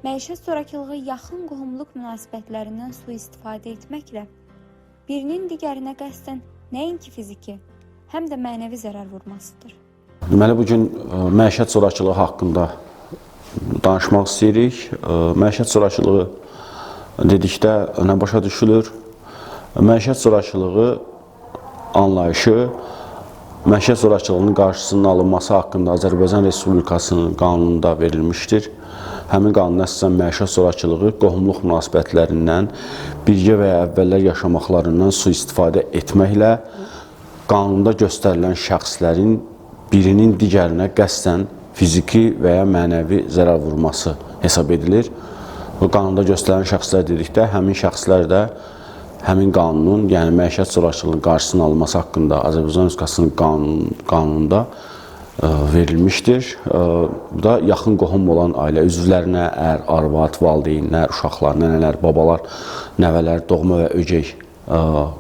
Məişət zorakılığı yaxın qohumluq münasibətlərindən sui-istifadə etməklə birinin digərinə qəsdən nəinki fiziki, həm də mənəvi zərər vurmasıdır. Deməli, bugün məişət zorakılığı haqqında danışmaq istəyirik. Məişət zorakılığı dedikdə nə başa düşülür? Məişət zorakılığı anlayışı məişət zorakılığının qarşısının alınması haqqında Azərbaycan Respublikasının qanununda verilmişdir. Həmin qanuna əsasən məişət zorakılığı qohumluq münasibətlərindən birgə və ya əvvəllər yaşamaqlarından sui-istifadə etməklə qanunda göstərilən şəxslərin birinin digərinə qəsdən fiziki və ya mənəvi zərər vurması hesab edilir. Bu qanunda göstərilən şəxslər dedikdə həmin şəxslər də həmin qanunun, yəni məişət zorakılığının qarşısının alınması haqqında Azərbaycan Respublikasının qanununda verilmişdir. Bu da yaxın qohum olan ailə üzvlərinə, ər, arvad, valideynlər, uşaqlar, nənələr, babalar, nəvələr, doğma və ögey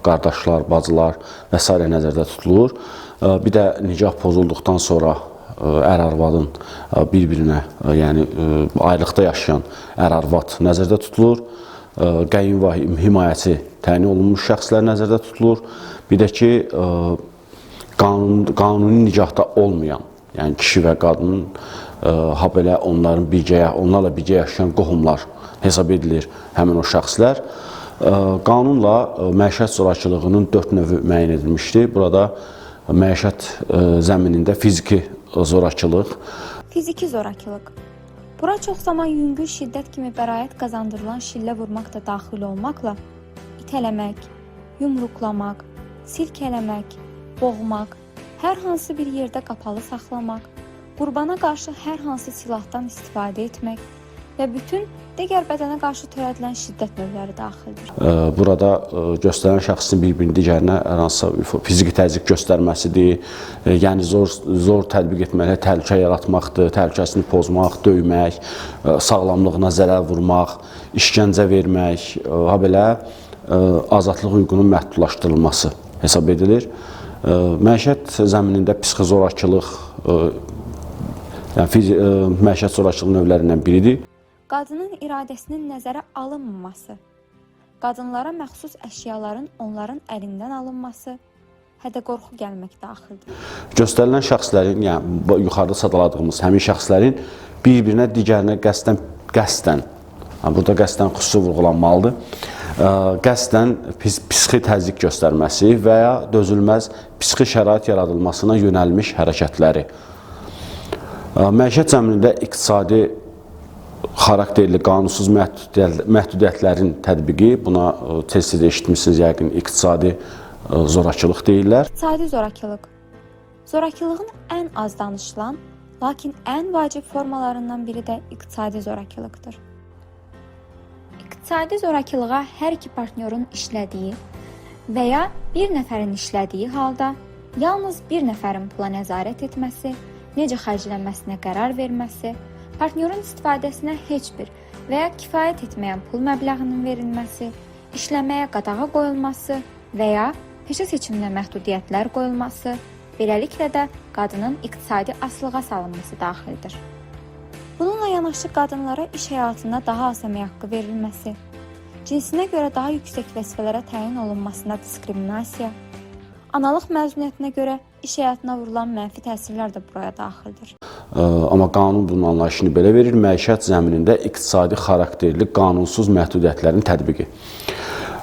qardaşlar, bacılar və s. nəzərdə tutulur. Bir də nikah pozulduqdan sonra ər-arvadın bir-birinə, yəni ayrılıqda yaşayan ər-arvad nəzərdə tutulur. Qəyyum və himayəçi təyin olunmuş şəxslər nəzərdə tutulur. Bir də ki, qanuni nikahda olmayan, yəni kişi və qadının, ha belə onlarla birgə yaşayan qohumlar hesab edilir həmin o şəxslər. Qanunla məişət zorakılığının 4 növü müəyyən edilmişdir. Burada məişət zəminində fiziki zorakılıq. Fiziki zorakılıq. Bura çox zaman yüngül şiddət kimi bəraət qazandırılan şillə vurmaq da daxil olmaqla itələmək, yumruqlamaq, silkələmək, boğmaq, hər hansı bir yerdə qapalı saxlamaq, qurbana qarşı hər hansı silahdan istifadə etmək və bütün digər bədənə qarşı törədilən şiddət növləri daxildir. Burada göstərən şəxsin bir-birinin digərinə hər hansısa fiziki təzyiq göstərməsidir, yəni zor tətbiq etməklə təhlükə yaratmaqdır, təhlükəsini pozmaq, döymək, sağlamlığına zərər vurmaq, işgəncə vermək, ha belə azadlıq hüququnun məhdudlaşdırılması hesab edilir. Məişət zəminində psixi zorakılıq, yəni məişət zorakılıq növlərindən biridir. Qadının iradəsinin nəzərə alınmaması, qadınlara məxsus əşyaların onların əlindən alınması, hədə-qorxu gəlmək daxildir. Göstərilən şəxslərin, yəni yuxarıda sadaladığımız həmin şəxslərin bir-birinə digərinə qəsdən, burada qəsdən xüsusi vurğulanmalıdır, qəsdən psixi təzyiq göstərməsi və ya dözülməz psixi şərait yaradılmasına yönəlmiş hərəkətləri. Məişət zəminində iqtisadi xarakterli qanunsuz məhdudiyyətlərin tətbiqi, buna tez-tez eşitmişsiniz yəqin, iqtisadi zorakılıq deyirlər. İqtisadi zorakılıq. Zorakılığın ən az danışılan, lakin ən vacib formalarından biri də iqtisadi zorakılıqdır. İqtisadi zorakılığa hər iki partnyorun işlədiyi və ya bir nəfərin işlədiyi halda yalnız bir nəfərin pula nəzarət etməsi, necə xərclənməsinə qərar verməsi, partnyorun istifadəsinə heç bir və ya kifayət etməyən pul məbləğinin verilməsi, işləməyə qadağa qoyulması və ya peşə seçiminə məhdudiyyətlər qoyulması, beləliklə də qadının iqtisadi asılığa salınması daxildir. Bununla yanaşı qadınlara iş həyatında daha az əmək haqqı verilməsi, cinsinə görə daha yüksək vəzifələrə təyin olunmasına diskriminasiya, analıq məzuniyyətinə görə iş həyatına vurulan mənfi təsirlər də buraya daxildir. Amma qanun bunun anlayışını belə verir, məişət zəminində iqtisadi xarakterli qanunsuz məhdudiyyətlərin tətbiqi.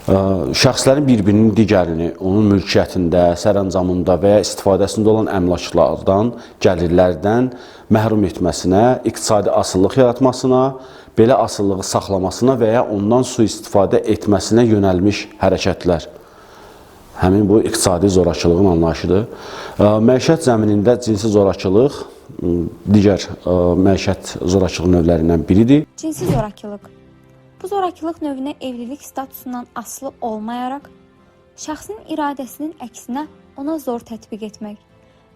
Şəxslərin bir-birinin digərini onun mülkiyyətində, sərəncamında və ya istifadəsində olan əmlaklardan, gəlirlərdən məhrum etməsinə, iqtisadi asıllıq yaratmasına, belə asıllığı saxlamasına və ya ondan sui-istifadə etməsinə yönəlmiş hərəkətlər. Həmin bu iqtisadi zorakılığın anlayışıdır. Məişət zəminində cinsi zorakılıq digər məişət zorakılıq növlərindən biridir. Cinsi zorakılıq. Bu zorakılıq növünə evlilik statusundan asılı olmayaraq, şəxsin iradəsinin əksinə ona zor tətbiq etmək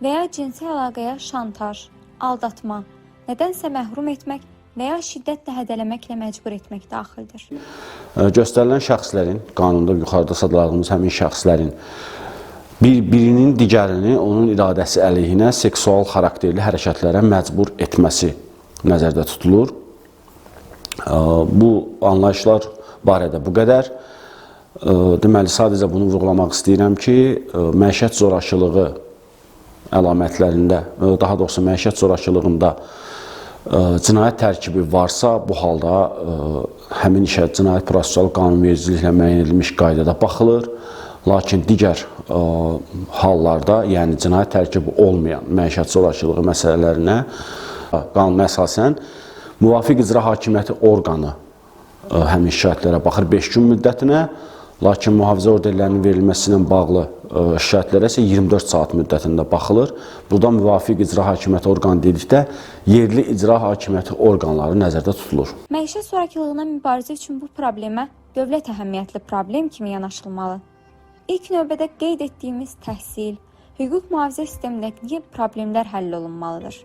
və ya cinsi əlaqəyə şantaj, aldatma, nədənsə məhrum etmək və ya şiddətlə hədələməklə məcbur etmək daxildir. Göstərilən şəxslərin, qanunda yuxarıda sadaladığımız həmin şəxslərin birinin digərini onun iradəsi əleyhinə seksual xarakterli hərəkətlərə məcbur etməsi nəzərdə tutulur. Bu anlayışlar barədə bu qədər. Deməli, sadəcə bunu vurğulamaq istəyirəm ki, məişət zorakılığı əlamətlərində, daha doğrusu məişət zorakılığında cinayət tərkibi varsa, bu halda həmin işə cinayət prosessual qanunvericiliklə müəyyən edilmiş qaydada baxılır. Lakin digər hallarda, yəni cinayət tərkibi olmayan məişət zorakılığı məsələlərinə qanuna əsasən müvafiq icra hakimiyyəti orqanı həmin şikayətlərə baxır 5 gün müddətinə, lakin mühafizə orderlərinin verilməsi ilə bağlı şikayətlərə isə 24 saat müddətində baxılır. Burada müvafiq icra hakimiyyəti orqanı dedikdə yerli icra hakimiyyəti orqanları nəzərdə tutulur. Məişət zorakılığına mübarizə üçün bu problemə dövlət əhəmiyyətli problem kimi yanaşılmalı. İlk növbədə qeyd etdiyimiz təhsil, hüquq mühafizə sistemindəki problemlər həll olunmalıdır.